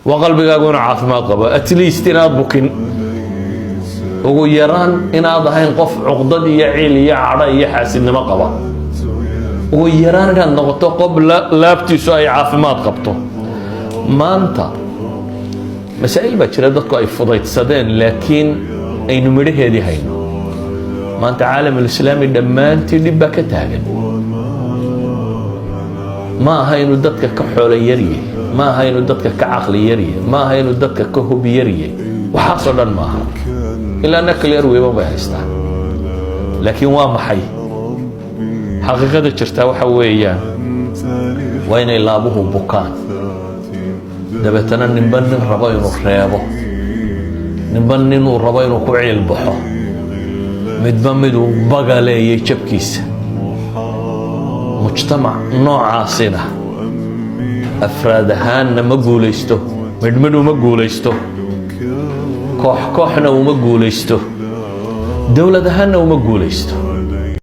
وقلبigaagu caafimaad qabo at least inaad bukin ugu yaraan inaad ahayn qof cuqdad iyo ciil iyo cadho iyo xaasidnimo qaba ugu yaraan inaad noqoto qof laabtiisu ay caafimaad qabto maanta masaa'il baa jira dadku ay fudaydsadeen laakiin aynu midhaheedii hayno maanta caalamul islaami dhammaantii dhib baa ka taagan ma aha inuu dadka ka xoolo yaryahay ma aha inuu dadka ka caqli yaryahay ma aha inuu dadka ka hubi yaryahay waxaasoo dhan ma aha ilaa nuclear weapon bay haystaan laakiin waa maxay xaqiiqada jirtaa waxa weeyaan waa inay laabuhu bukaan dabeetana ninba nin rabo inuu reebo ninba ninuu rabo inuu ku ciil baxo midba miduu bagaleeyay jabkiisa mujtamac noocaasina afraad ahaanna ma guulaysto midhmidhu ma guulaysto koox kooxna uma guulaysto dowlad ahaanna uma guulaysto